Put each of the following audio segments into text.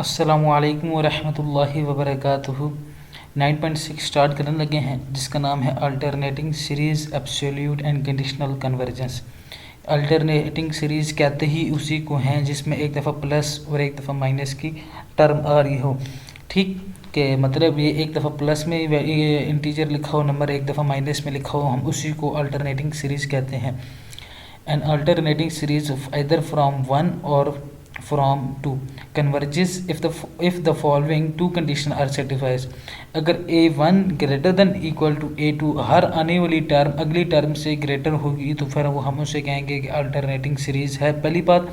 अस्सलामुअलैकुम वरहमतुल्लाहि वबरकातुहू। 9.6 स्टार्ट करने लगे हैं जिसका नाम है alternating series absolute and conditional convergence. Alternating series कहते ही उसी को हैं जिसमें एक दफ़ा प्लस और एक दफ़ा माइनस की टर्म आ रही हो। ठीक के मतलब ये एक दफ़ा प्लस में ये इंटीजर लिखा हो नंबर, एक दफ़ा माइनस में लिखा हो, हम उसी को अल्टरनेटिंग सीरीज़ कहते हैं। An alternating series of either from 1 or from 2 converges if the following two conditions are satisfied। अगर a1 greater than equal to a2 हर आने वाली टर्म अगली टर्म से ग्रेटर होगी तो फिर वो हम उसे कहेंगे कि अल्टरनेटिंग सीरीज़ है, पहली बात।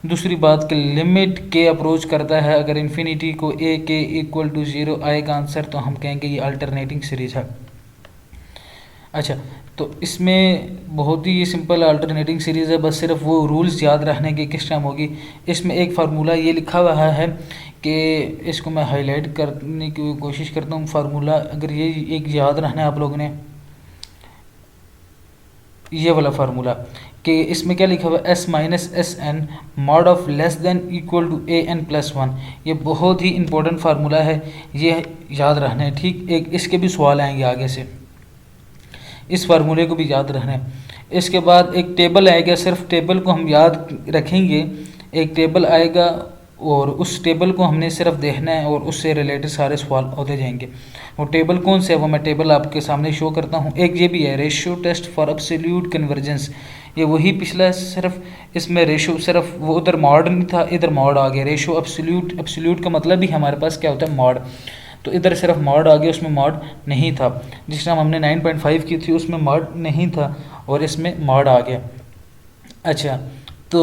दूसरी बात कि लिमिट के अप्रोच करता है, अगर इन्फिनिटी को a के इक्वल टू 0 आएगा आंसर तो हम कहेंगे ये अल्टरनेटिंग सीरीज़ है। अच्छा, तो इसमें बहुत ही सिंपल अल्टरनेटिंग सीरीज़ है, बस सिर्फ वो रूल्स याद रखने की किस टाइम होगी। इसमें एक फार्मूला ये लिखा हुआ है कि इसको मैं हाईलाइट करने की कोशिश करता हूँ। फार्मूला अगर ये एक याद रखना है आप लोगों ने, ये वाला फार्मूला कि इसमें क्या लिखा हुआ है, S minus S n mod of less than equal to a n plus one. ये बहुत ही इंपॉर्टेंट फार्मूला है, ये याद रखना है। ठीक, एक इसके भी सवाल आएंगे आगे से, इस फार्मूले को भी याद रखना है। इसके बाद एक टेबल आएगा, सिर्फ टेबल को हम याद रखेंगे। एक टेबल आएगा और उस टेबल को हमने सिर्फ देखना है और उससे रिलेटेड सारे सवाल होते जाएंगे। वो टेबल कौन से है वो मैं टेबल आपके सामने शो करता हूँ। एक ये भी है, ratio test for absolute convergence. ये वही पिछला है, सिर्फ इसमें रेशियो सिर्फ वो उधर मॉड नहीं था, इधर मॉड आ गया। रेशियो एब्सोल्यूट, एब्सोल्यूट का मतलब भी हमारे पास क्या होता है, मॉड। तो इधर सिर्फ मॉड आ गया, उसमें मॉड नहीं था। जिस टाइम हमने 9.5 की थी उसमें मॉड नहीं था और इसमें मॉड आ गया। अच्छा, तो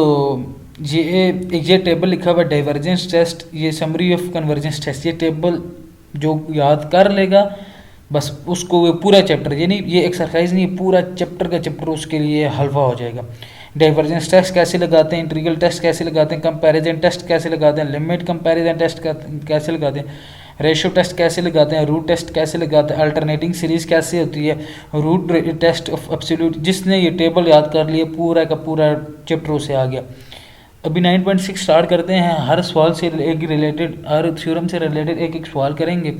ये टेबल लिखा हुआ डाइवर्जेंस टेस्ट, ये समरी ऑफ कन्वर्जेंस टेस्ट। ये टेबल जो याद कर लेगा बस उसको वो पूरा चैप्टर, ये नहीं ये एक्सरसाइज नहीं, पूरा चैप्टर का चैप्टर उसके लिए हल्वा हो जाएगा। डाइवर्जेंस टेस्ट कैसे लगाते हैं, इंटीग्रल टेस्ट कैसे लगाते हैं, कंपैरिजन टेस्ट कैसे लगाते हैं, लिमिट कंपैरिजन टेस्ट कैसे लगाते हैं, रेशियो टेस्ट कैसे लगाते हैं, रूट टेस्ट कैसे लगाते हैं, अल्टरनेटिंग सीरीज़ कैसे होती है, रूट टेस्ट ऑफ एब्सोल्यूट। जिसने ये टेबल याद कर लिया पूरा का पूरा चैप्टर उसे आ गया। अभी 9.6 स्टार्ट करते हैं। हर सवाल से एक रिलेटेड, हर थ्योरम से रिलेटेड एक एक सवाल करेंगे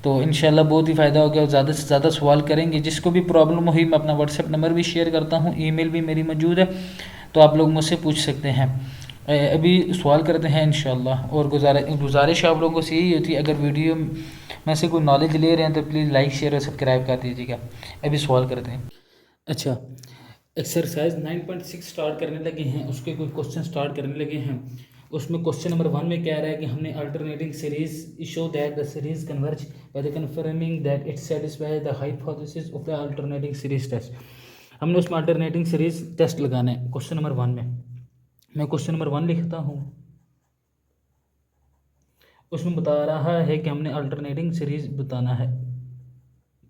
तो इंशाल्लाह बहुत ही फ़ायदा हो गया। ज़्यादा से ज़्यादा सवाल करेंगे। जिसको भी प्रॉब्लम हुई मैं अपना व्हाट्सएप नंबर भी शेयर करता हूँ, ईमेल भी मेरी मौजूद है, तो आप लोग मुझसे पूछ सकते हैं। अभी सवाल करते हैं इंशाल्लाह। और गुजारिश आप लोगों से यही होती है, अगर वीडियो में से कोई नॉलेज ले रहे हैं तो प्लीज़ लाइक शेयर और सब्सक्राइब कर दीजिएगा। अभी सवाल करते हैं। अच्छा, एक्सरसाइज 9.6 स्टार्ट करने लगे हैं, उसके कुछ क्वेश्चन स्टार्ट करने लगे हैं। उसमें क्वेश्चन नंबर 1 में कह रहा है कि हमने alternating series show that the series converge by the confirming that it satisfy the hypothesis of the alternating series test. हमने उसमें अल्टरनेटिंग सीरीज टेस्ट लगाना है क्वेश्चन नंबर 1 में। मैं क्वेश्चन नंबर 1 लिखता हूँ। उसमें बता रहा है कि हमने अल्टरनेटिंग सीरीज बताना है।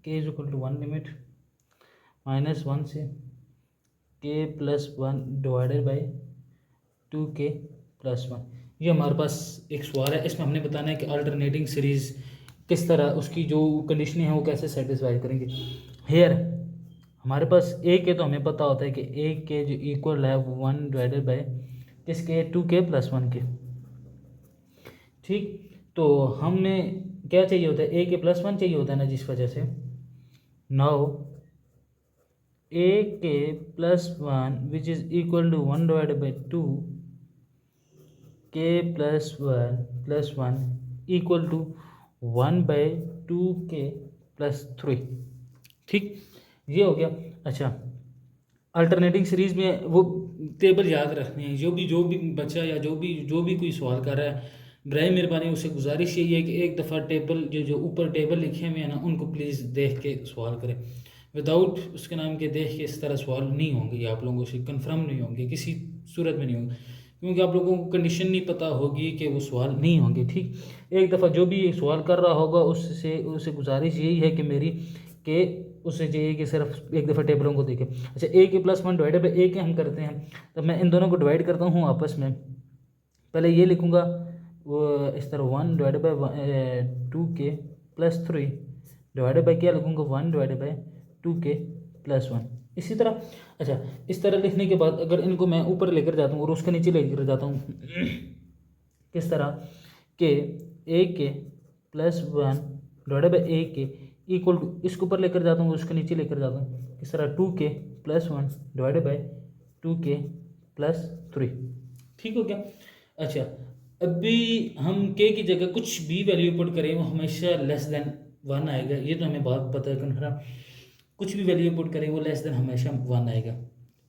के इज इक्वल टू 1 लिमिट -1 से के plus 1 divided by 2k plus 1। ये हमारे पास एक सवाल है, इसमें हमने बताना है कि अल्टरनेटिंग सीरीज़ किस तरह उसकी जो कंडीशन है वो कैसे सेटिस्फाई करेंगे। हेयर हमारे पास ए के तो हमें पता होता है कि ए के जो इक्वल है वो 1 डिवाइडेड बाई किसके 2k प्लस 1 के। ठीक, तो हमें क्या चाहिए होता है, ए के प्लस 1 चाहिए होता है ना, जिस वजह से now a k plus 1 which is equal to 1 divided by 2 k plus 1 equal to 1 by 2k plus 3। ठीक, ये हो गया। अच्छा, अल्टरनेटिंग सीरीज़ में वो टेबल याद रखने हैं। जो भी बच्चा या जो भी कोई सवाल कर रहा है, बराए मेहरबानी उससे गुजारिश यही है कि एक दफ़ा टेबल जो ऊपर टेबल लिखे हुए हैं ना उनको प्लीज़ देख के सवाल करें। विदाउट उसके नाम के देख के इस तरह सवाल नहीं होंगे, ये आप लोगों से कंफर्म नहीं होंगे, किसी सूरत में नहीं होंगे, क्योंकि आप लोगों को कंडीशन नहीं पता होगी कि वो सवाल नहीं होंगे। ठीक, एक दफ़ा जो भी सवाल कर रहा होगा उससे गुजारिश यही है कि मेरी कि उससे चाहिए कि सिर्फ एक दफ़ा टेबलों को देखें। अच्छा, ए के प्लस 1 डिवाइडेड बाई ए के हम करते हैं, तब मैं इन दोनों को डिवाइड करता हूँ आपस में। पहले ये लिखूँगा वो इस तरह 1 divided by 2k plus 3 divided by क्या लिखूँगा 1 डिवाइडेड बाई 2k प्लस 1, इसी तरह। अच्छा, इस तरह लिखने के बाद अगर इनको मैं ऊपर लेकर जाता हूँ और उसके नीचे लेकर जाता हूँ किस तरह के ए k plus one divided by ए के इक्वल टू, इसके ऊपर लेकर जाता हूँ उसके नीचे लेकर जाता हूँ, इस तरह 2k plus one divided by 2k plus 3। ठीक हो गया। अच्छा, अभी हम k की जगह कुछ भी वैल्यू पुट करें वो हमेशा लेस देन 1 आएगा, ये तो हमें बात पता है कन्फर्म। कुछ भी वैल्यू पुट करें वो लेस देन हमेशा 1 आएगा।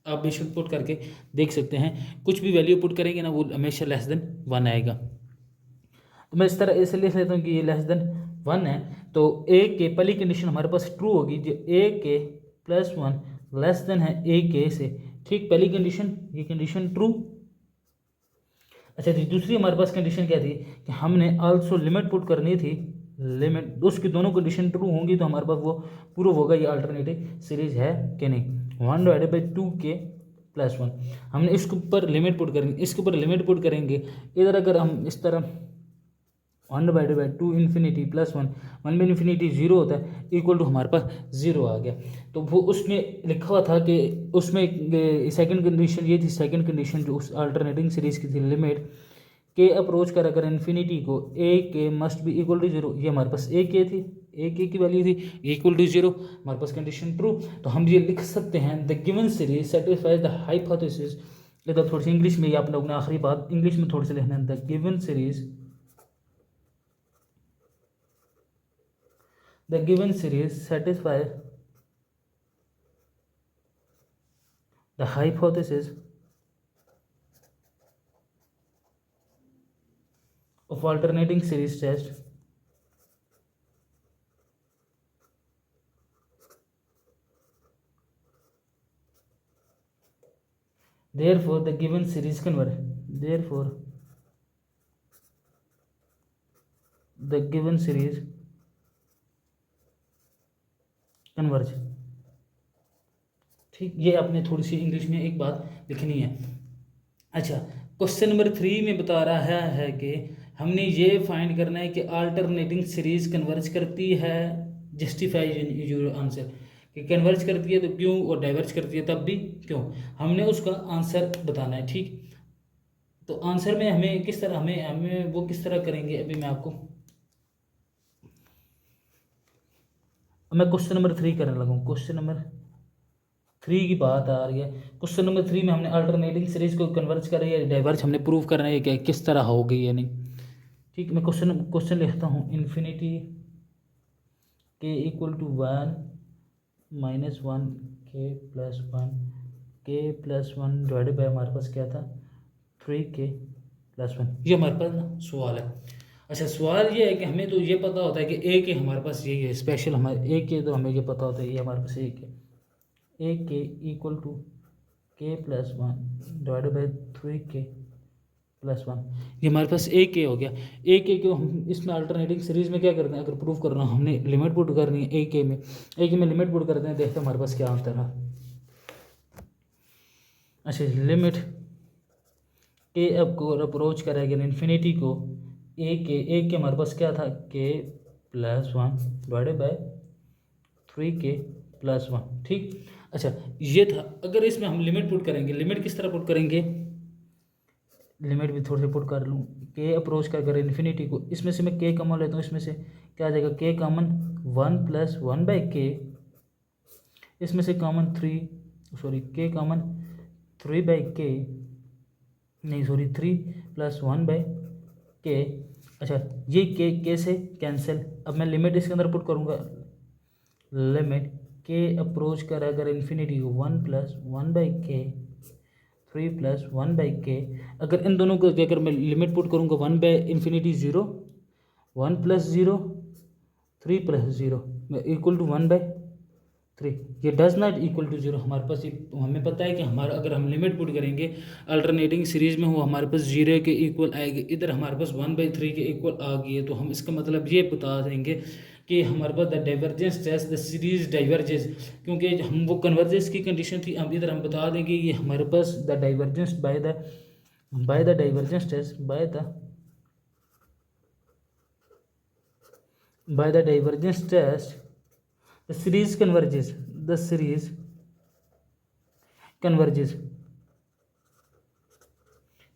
आप बेशक पुट करके देख सकते हैं, कुछ भी वैल्यू पुट करेंगे ना वो हमेशा लेस देन 1 आएगा। तो मैं इस तरह ऐसे लिख लेता हूँ कि ये लेस देन 1 है, तो ए के पहली कंडीशन हमारे पास ट्रू होगी, जो ए k plus one less than है ए के से। ठीक, पहली कंडीशन, ये कंडीशन ट्रू। अच्छा जी, दूसरी हमारे पास कंडीशन क्या थी कि हमने आल्सो लिमिट पुट करनी थी, लिमिट उसकी दोनों कंडीशन ट्रू होंगी तो हमारे पास वो प्रूव होगा ये अल्टरनेटिव सीरीज है कि नहीं। 1 divided by 2k plus one, हमने इसके ऊपर लिमिट पुट करेंगे, इसके ऊपर लिमिट पुट करेंगे। इधर अगर हम इस तरह 1 divided by 2 infinity plus one, one में इन्फिनिटी जीरो होता है, इक्वल टू हमारे पास जीरो आ गया। तो वो उसमें लिखा हुआ था कि उसमें सेकंड कंडीशन ये थी, सेकंड कंडीशन जो उस अल्टरनेटिंग सीरीज की थी, लिमिट के अप्रोच कर अगर इन्फिनिटी को a k must be equal to zero, ये हमारे पास ए के थी, ए के की वैल्यू थी इक्वल टू जीरो, हमारे पास कंडीशन ट्रू। तो हम ये लिख सकते हैं the given series satisfies the hypothesis. इधर थोड़ी सी इंग्लिश में, आप लोगों ने आखिरी बात इंग्लिश में थोड़ी सी लिखना है, the given series, the given series satisfies the hypothesis of alternating series test therefore the given series converge, therefore the given series converge. ठीक, ये आपने थोड़ी सी इंग्लिश में एक बात लिखनी है। अच्छा, क्वेश्चन नंबर 3 में बता रहा है कि हमने ये फाइंड करना है कि अल्टरनेटिंग सीरीज कन्वर्ज करती है, जस्टिफाई योर आंसर, कि कन्वर्ज करती है तो क्यों, और डाइवर्ज करती है तब भी क्यों, हमने उसका आंसर बताना है। ठीक, तो आंसर में हमें किस तरह, हमें वो किस तरह करेंगे, अभी मैं आपको, मैं क्वेश्चन नंबर 3 करने लगा हूँ। क्वेश्चन नंबर 3 की बात आ रही है। क्वेश्चन नंबर 3 में हमने अल्टरनेटिंग सीरीज को कन्वर्ज कर रही है, डाइवर्ज हमने प्रूव करना है कि किस तरह होगी या नहीं। ठीक, मैं क्वेश्चन लिखता हूँ, इन्फिनिटी के इक्वल टू 1 माइनस 1 के प्लस 1 के प्लस 1 डिवाइडेड बाय हमारे पास क्या था 3k प्लस 1, ये हमारे पास ना सवाल है। अच्छा, सवाल ये है कि हमें तो ये पता होता है कि ए के हमारे पास यही है स्पेशल, हमारे ए के तो हमें ये पता होता है, ये हमारे पास ए के इक्वल टू के plus one divided by 3k plus one, ये हमारे पास ए के हो गया। ए के को हम इसमें अल्टरनेटिंग सीरीज में क्या करना है, अगर प्रूव करना हमने लिमिट पुट करनी है ए के में लिमिट पुट करते हैं, देखते हैं हमारे पास क्या आंसर है। अच्छा, लिमिट के अब को अप्रोच करेगा इन्फिनिटी को ए के हमारे पास क्या था के plus one divided by 3k plus one. ठीक, अच्छा ये था। अगर इसमें हम लिमिट पुट करेंगे, लिमिट किस तरह पुट करेंगे, लिमिट भी थोड़ी सी पुट कर लूँ, के अप्रोच कर कर इन्फिनिटी को, इसमें से मैं के कॉमन लेता हूँ, इसमें से क्या आ जाएगा के कॉमन 1 प्लस 1 बाई के, इसमें से कॉमन 3 सॉरी के कॉमन 3 बाई के, नहीं सॉरी 3 प्लस 1 बाई के। अच्छा, ये के से कैंसिल। अब मैं लिमिट इसके अंदर पुट करूँगा, लिमिट के अप्रोच कर अगर इन्फिनिटी को 1 प्लस 1 बाई के 3 प्लस 1 बाई के, अगर इन दोनों को अगर मैं लिमिट पुट करूँगा 1 by infinity 0 1 plus 0 3 plus 0 equal to 1 by 3, ये डज नॉट इक्वल टू 0। हमारे पास ये हमें पता है कि हमारा अगर हम लिमिट पुट करेंगे अल्टरनेटिंग सीरीज में वो हमारे पास 0 के इक्वल आएगी, इधर हमारे पास 1/3 के इक्वल आ गई है। तो हम इसका मतलब ये बता देंगे कि हमारे पास the divergence test the series diverges, क्योंकि हम वो कन्वर्जेंस की कंडीशन थी, अब इधर हम बता देंगे ये हमारे पास the divergence by the divergence test by the divergence test the series converges।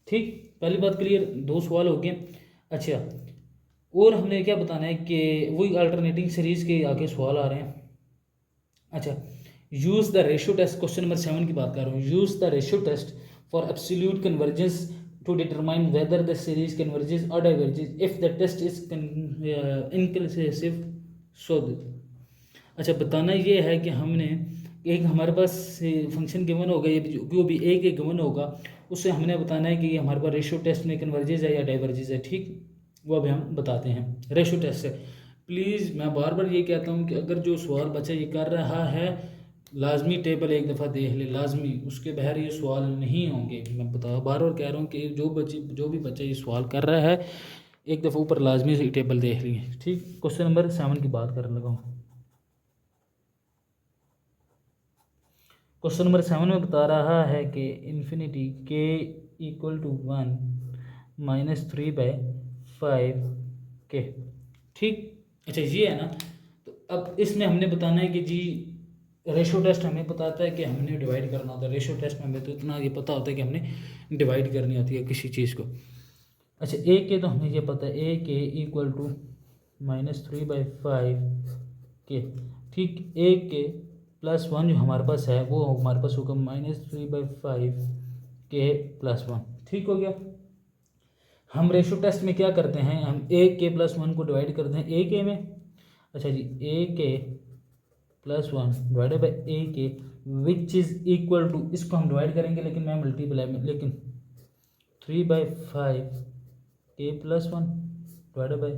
ठीक, पहली बात क्लियर, दो सवाल हो गए। अच्छा, और हमने क्या बताना है कि वही अल्टरनेटिंग सीरीज के आगे सवाल आ रहे हैं। अच्छा, use the ratio test, question number 7 की बात कर रहा हूँ। Use the ratio test for absolute convergence to determine whether the series converges और diverges if the test is inconclusive. So अच्छा, बताना ये है कि हमने एक हमारे पास फंक्शन गिवन होगा, ये जो भी एक गिवन होगा उससे हमने बताना है कि ये हमारे पास रेशियो टेस्ट में कन्वर्जेस है या डाइवर्जेस है। ठीक, वो अभी हम बताते हैं रेशियो टेस्ट से। प्लीज़ मैं बार बार ये कहता हूँ कि अगर जो सवाल बच्चा ये कर रहा है लाजमी टेबल एक दफ़ा देख ले, लाजमी, उसके बगैर ये सवाल नहीं होंगे। मैं बता बार बार कह रहा हूँ कि जो भी बच्चा ये सवाल कर रहा है एक दफ़ा ऊपर लाजमी से टेबल देख लिए। ठीक, क्वेश्चन नंबर 7 की बात करने लगा हूँ। क्वेश्चन नंबर 7 में बता रहा है कि इन्फिनिटी के इक्वल टू 1 -3/5 के। ठीक, अच्छा ये है ना। तो अब इसमें हमने बताना है कि जी रेशो टेस्ट हमें बताता है कि हमने डिवाइड करना होता है। रेशो टेस्ट में हमें तो इतना ये पता होता है कि हमने डिवाइड करनी होती है किसी चीज़ को। अच्छा, ए के तो हमें ये पता है, ए के इक्वल टू -3/5 के। ठीक, ए के +1 जो हमारे पास है वो हमारे पास होगा -3/5 के +1। ठीक हो गया। हम रेशो टेस्ट में क्या करते हैं, हम ए के +1 को डिवाइड करते हैं ए के में। अच्छा जी, ए के +1 डिवाइडेड बाई ए के विच इज़ इक्वल टू, इसको हम डिवाइड करेंगे लेकिन मैं मल्टीप्लाई में, लेकिन 3/5 के +1 डिवाइडेड बाई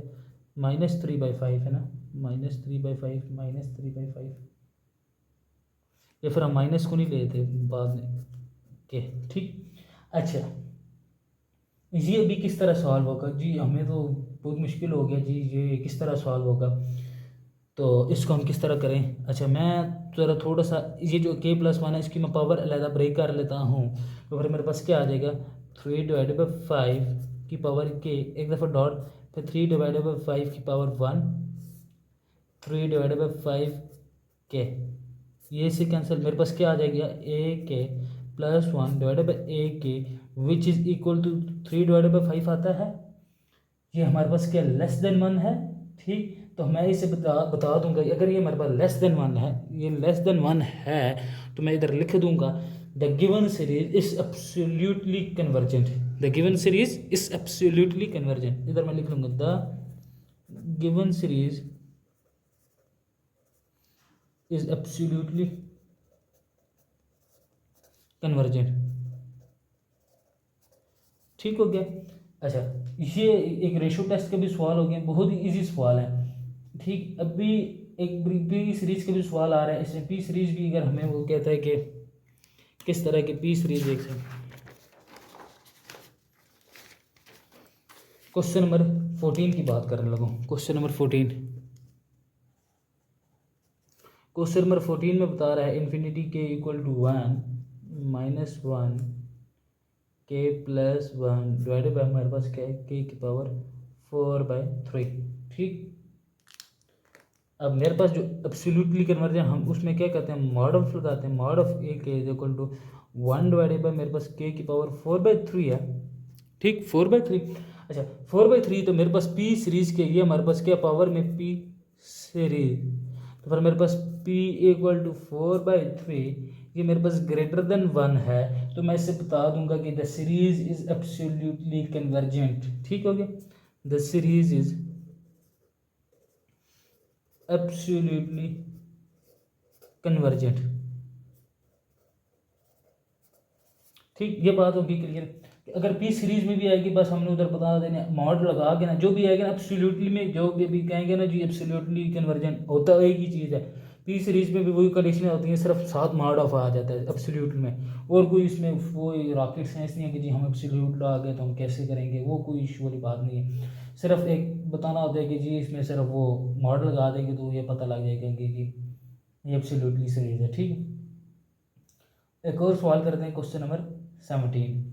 -3/5 है ना, -3/5 -3/5, या फिर हम माइनस को नहीं लेते बाद में के। ठीक, अच्छा ये अभी किस तरह सॉल्व होगा जी, हमें तो बहुत मुश्किल हो गया जी, ये किस तरह सॉल्व होगा, तो इसको हम किस तरह करें। अच्छा, मैं ज़रा थोड़ा सा ये जो k+1 है इसकी मैं पावर अलहदा ब्रेक कर लेता हूँ, तो फिर मेरे पास क्या आ जाएगा, 3/5 की पावर के, एक दफ़ा डॉट, फिर 3/5 की पावर 1, 3/5 के, ये से कैंसिल, मेरे पास क्या आ जाएगा, ए के +1 डिवाइडेड बाई ए के विच इज़ इक्वल टू 3/5 आता है। ये हमारे पास क्या लेस देन 1 है। ठीक, तो मैं इसे बता दूंगा, अगर ये हमारे पास लेस देन 1 है, ये लेस देन 1 है, तो मैं इधर लिख दूंगा the given series is absolutely convergent. The given series is absolutely convergent, इधर मैं लिख लूंगा the given series is absolutely convergent. ठीक हो गया। अच्छा, ये एक रेशो टेस्ट के भी सवाल हो गए, बहुत ही इजी सवाल है। ठीक, अभी एक पी सीरीज के भी सवाल आ रहे हैं, इसमें पी सीरीज भी अगर हमें वो कहता है कि किस तरह की पी सीरीज देख सकते। क्वेश्चन नंबर 14 की बात करने लगा। क्वेश्चन नंबर 14, क्वेश्चन नंबर 14 में बता रहा है इन्फिनिटी के इक्वल टू 1 -1 के +1 डिवाइडेड बाई हमारे पास क्या है, के की पावर 4/3। ठीक, अब मेरे पास जो एब्सोल्युटली कन्वर्जन, हम उसमें क्या करते हैं, मॉड ऑफ लगाते हैं, mod of a k is equal to 1 divided by मेरे पास के की पावर 4/3 है। ठीक, 4/3। अच्छा, 4/3 तो मेरे पास पी सीरीज के, ये हमारे पास क्या पावर में पी सीरीज, तो फिर मेरे पास पी इक्वल टू 4/3, ये मेरे पास ग्रेटर देन 1 है, तो मैं इसे बता दूंगा कि the series is absolutely convergent. ठीक हो गया, the series is absolutely convergent. ठीक, ये बात होगी क्लियर। अगर पी सीरीज में भी आएगी, बस हमने उधर बता देना, मॉड लगा के ना, जो भी आएगा ना एब्सोल्युटली में, जो भी कहेंगे ना जी एब्सोल्युटली कन्वर्जेंट होता है, एक ही चीज़ है। पी सीरीज में भी वही कंडीशनें होती हैं, सिर्फ साथ मॉड ऑफ आ जाता है एब्सोल्यूट में, और कोई इसमें वो रॉकेट साइंस नहीं है कि जी हम एब्सोल्यूट आ गए तो हम कैसे करेंगे, वो कोई इशू वाली बात नहीं है। सिर्फ एक बताना होता है कि जी इसमें सिर्फ वो मॉड लगा देंगे तो ये पता लग जाएगा कि जी ये एब्सोल्युटली सीरीज है। ठीक, एक और सवाल करते हैं, क्वेश्चन नंबर 17।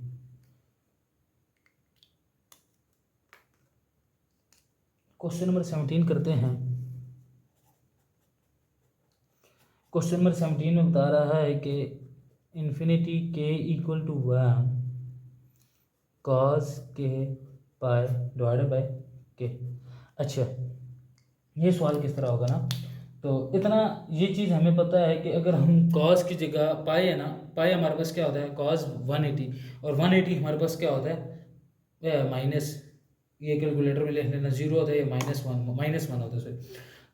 क्वेश्चन नंबर 17 करते हैं। क्वेश्चन नंबर 17 में बता रहा है कि इन्फिनिटी के इक्वल टू 1 कॉस के पाई डिवाइडेड बाई के। अच्छा, ये सवाल किस तरह होगा ना, तो इतना ये चीज़ हमें पता है कि अगर हम कॉस की जगह पाई है ना, पाई हमारे पास क्या होता है कॉस 180, और 180 हमारे पास क्या होता है माइनस, ये कैलकुलेटर में लिख लेना, जीरो होता है, ये -1 होता है सॉरी,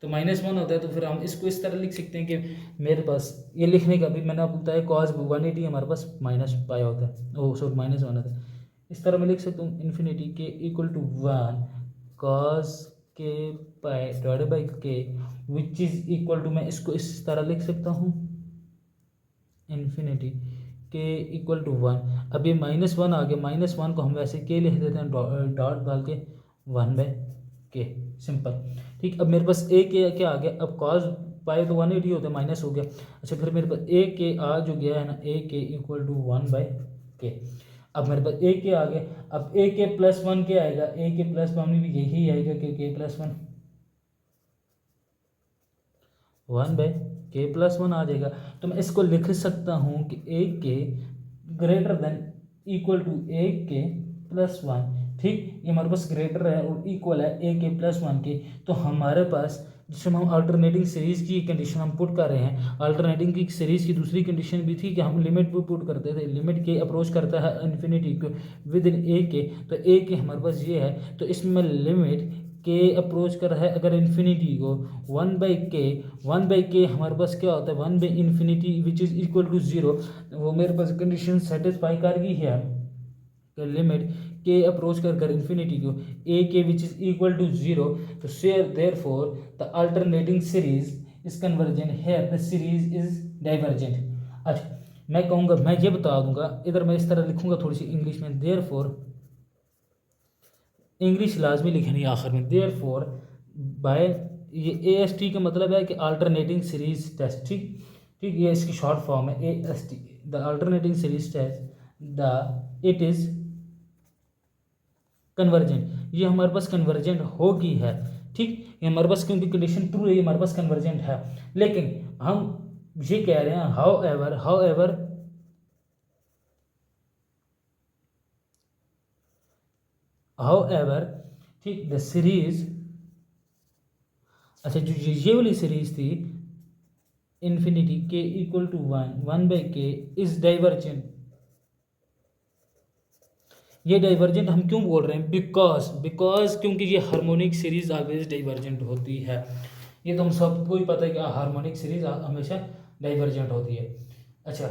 तो -1 होता है। तो फिर हम इसको इस तरह लिख सकते हैं कि मेरे पास ये लिखने का भी मैंने आपको बताया कॉस 180 हमारे पास माइनस पाई होता है, ओ सॉरी -1 होता है। इस तरह मैं लिख सकता हूँ इन्फिनिटी के इक्वल टू 1 कॉस के पाई डिवाइडेड बाई के विच इज़ इक्वल टू, मैं इसको इस तरह लिख सकता हूँ इन्फिनिटी के इक्वल टू 1। अब ये -1 आ गया, -1 को हम वैसे के लिख देते हैं डॉट डाल के 1 बाई के, सिंपल। ठीक, अब मेरे पास ए के क्या आ गया, अब कॉस पाई तो 180 होता है, माइनस हो गया। अच्छा, फिर मेरे पास ए के आ जो गया है ना, ए के इक्वल टू 1 बाई के। अब मेरे पास ए के आ गया, अब ए के प्लस 1 क्या आएगा, ए के प्लस 1 भी यही आएगा कि के प्लस 1 बाई के प्लस 1 आ जाएगा। तो मैं इसको लिख सकता हूँ कि ए के greater than equal to A k plus 1। ठीक, ये हमारे पास ग्रेटर है और इक्वल है ए के प्लस 1 के। तो हमारे पास जिसमें हम अल्टरनेटिंग सीरीज की कंडीशन हम पुट कर रहे हैं, अल्टरनेटिंग की सीरीज की दूसरी कंडीशन भी थी कि हम लिमिट भी पुट करते थे, लिमिट के अप्रोच करता है इन्फिनिटी को विद इन ए के, तो ए के हमारे पास ये है, तो इसमें लिमिट के अप्रोच कर रहा है अगर इन्फिनिटी को 1 बाई के हमारे पास क्या होता है 1 by infinity which is equal to 0, वो मेरे पास कंडीशन सेटिस्फाई कर गई है कि लिमिट के अप्रोच कर इन्फिनिटी को ए के विच इज़ इक्वल टू 0, तो therefore the alternating series is convergent, here the series is divergent. अच्छा, मैं कहूँगा, मैं ये बता दूंगा, इधर मैं इस तरह लिखूंगा थोड़ी सी इंग्लिश में, देयरफॉर इंग्लिश लाजमी लिखनी आखिर में, देयरफॉर बाय, ये ए एस टी का मतलब है कि अल्टरनेटिंग सीरीज टेस्ट। ठीक ठीक, ये इसकी शॉर्ट फॉर्म है A S T, the alternating series test the it is convergent, ये हमारे पास कन्वर्जेंट होगी है। ठीक, ये हमारे पास क्योंकि कंडीशन ट्रू है, ये हमारे पास कन्वर्जेंट है। लेकिन हम ये कह रहे हैं हाउ एवर ठीक, द सीरीज, अच्छा जो ये वाली सीरीज थी इन्फिनिटी के इक्वल टू 1 बाई के इज डाइवर्जेंट। ये डाइवर्जेंट हम क्यों बोल रहे हैं, बिकॉज क्योंकि ये हार्मोनिक सीरीज ऑलवेज डाइवर्जेंट होती है। ये तो हम सबको ही पता है कि हार्मोनिक सीरीज हमेशा डाइवर्जेंट होती है। अच्छा,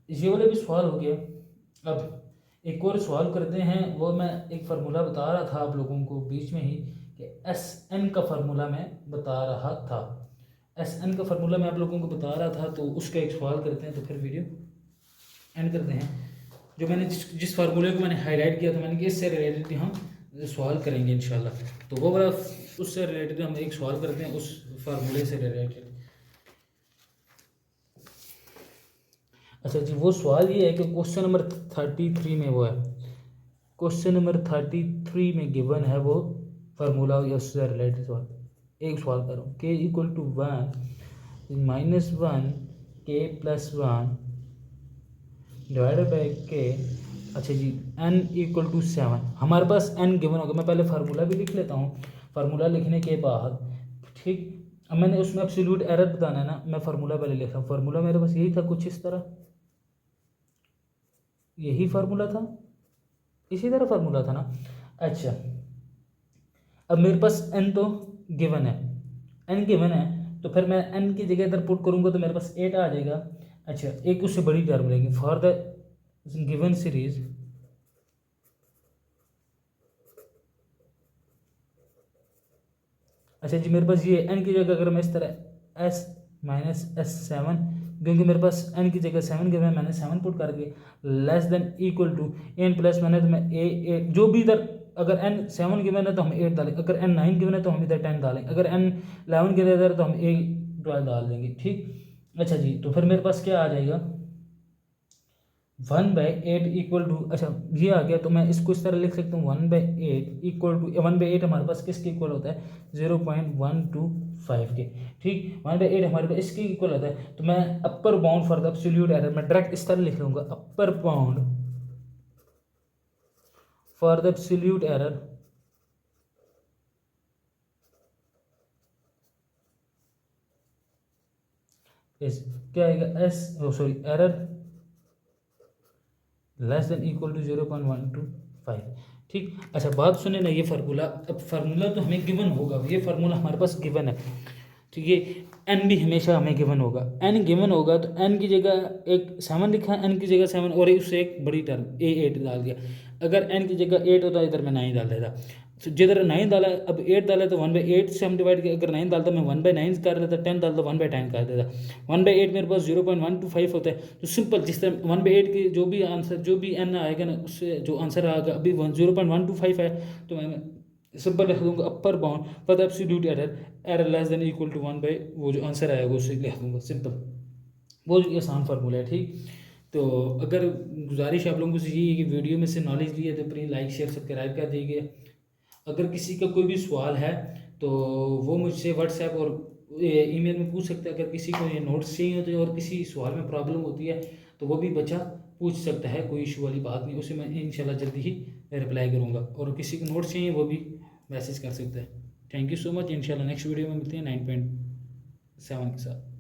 ये वाला भी सवाल हो गया। अब एक और सवाल करते हैं, वो मैं एक फार्मूला बता रहा था आप लोगों को बीच में ही कि एस एन का फार्मूला मैं बता रहा था, एस एन का फार्मूला मैं आप लोगों को बता रहा था, तो उसका एक सवाल करते हैं, तो फिर वीडियो एंड करते हैं। जो मैंने जिस फार्मूले को मैंने हाईलाइट किया था, मैंने कि इससे रिलेटेड हम सवाल करेंगे इंशाल्लाह, तो वो वाला उससे रिलेटेड हम एक सवाल करते हैं उस फार्मूले से रिलेटेड। अच्छा जी, वो सवाल ये है कि क्वेश्चन नंबर 33 में वो है, क्वेश्चन नंबर 33 में गिवन है वो फार्मूला या उससे रिलेटेड सवाल। एक सवाल करो, के इक्वल टू 1 -1 के प्लस 1 डिवाइडेड बाई के। अच्छा जी, n इक्वल टू 7, हमारे पास n गिवन होगा। मैं पहले फार्मूला भी लिख लेता हूँ, फार्मूला लिखने के बाद ठीक, अब मैंने उसमें एब्सोल्यूट एरर बताना है ना, मैं फार्मूला पहले लिख रहा हूँ। फार्मूला मेरे पास यही था कुछ इस तरह, यही फार्मूला था, इसी तरह फार्मूला था ना। अच्छा, अब मेरे पास n तो गिवन है, n गिवन है, तो फिर मैं n की जगह इधर पुट करूँगा तो मेरे पास 8 आ जाएगा। अच्छा, एक उससे बड़ी टर्म लेंगे, फॉर द गिवन सीरीज अच्छा जी, मेरे पास ये n की जगह अगर मैं इस तरह s माइनस S7, क्योंकि मेरे पास n की जगह 7 गिवन है, मैंने 7 पुट करके less than equal to n plus मैंने तो मैं a जो भी इधर, अगर n 7 गिवन है तो हम 8 डालें, अगर n 9 गिवन है तो हम इधर 10 डालें, अगर n 11 गिवन है इधर तो हम a 12 डाल देंगे। ठीक, अच्छा जी, तो फिर मेरे पास क्या आ जाएगा 1/8 इक्वल टू, अच्छा ये आ गया, तो मैं इसको इस तरह लिख सकता हूँ 1/8 इक्वल टू, 1/8 हमारे पास किसके इक्वल होता है 0.125 के। ठीक, 1/8 हमारे पास इसके इक्वल होता है, तो मैं upper bound for the absolute error मैं डायरेक्ट इस तरह लिख लूँगा, upper bound for the absolute error S क्या आएगा, S sorry error less than equal to 0.125। ठीक। अच्छा बात सुने ना, ये फार्मूला, अब फार्मूला तो हमें गिवन होगा, ये फार्मूला हमारे पास गिवन है। ठीक है, एन भी हमेशा हमें गिवन होगा, एन गिवन होगा तो एन की जगह एक 7 लिखा, एन की जगह 7 और उससे एक बड़ी टर्म A8 डाल दिया। अगर एन की जगह 8 होता इधर मैं 9 डाल देता, तो जिधर 9 डाला, अब 8 डाला तो 1/8 से हम डिवाइड किया, अगर 9 डालता मैं 1/9 कर देता, 10 डालता 1/10 कर देता। 1/8 मेरे पास 0.125 होता है, तो सिंपल जिस तरह 1/8 की जो भी आंसर, जो भी एन आएगा ना, उससे जो आंसर आएगा अभी 0.125 है, तो मैं सिंपल लिख दूंगा upper bound for the absolute error, error less than equal to 1 by वो जो आंसर आएगा उसे लिख दूंगा, सिंपल। बहुत ही आसान फार्मूला है। ठीक। तो अगर गुजारिश आप लोगों से यही है कि वीडियो में से नॉलेज ली है तो प्लीज़ लाइक शेयर सब्सक्राइब कर दीजिए। अगर किसी का कोई भी सवाल है तो वो मुझसे व्हाट्सएप और ईमेल में पूछ सकता है। अगर किसी को ये नोट्स चाहिए होते हैं और किसी सवाल में प्रॉब्लम होती है तो वो भी बच्चा पूछ सकता है, कोई इशू वाली बात नहीं, उसे मैं इंशाल्लाह जल्दी ही रिप्लाई करूँगा। और किसी को नोट्स चाहिए वो भी मैसेज कर सकता है। Thank you so much. इंशाल्लाह नेक्स्ट वीडियो में मिलते हैं 9.7 के साथ।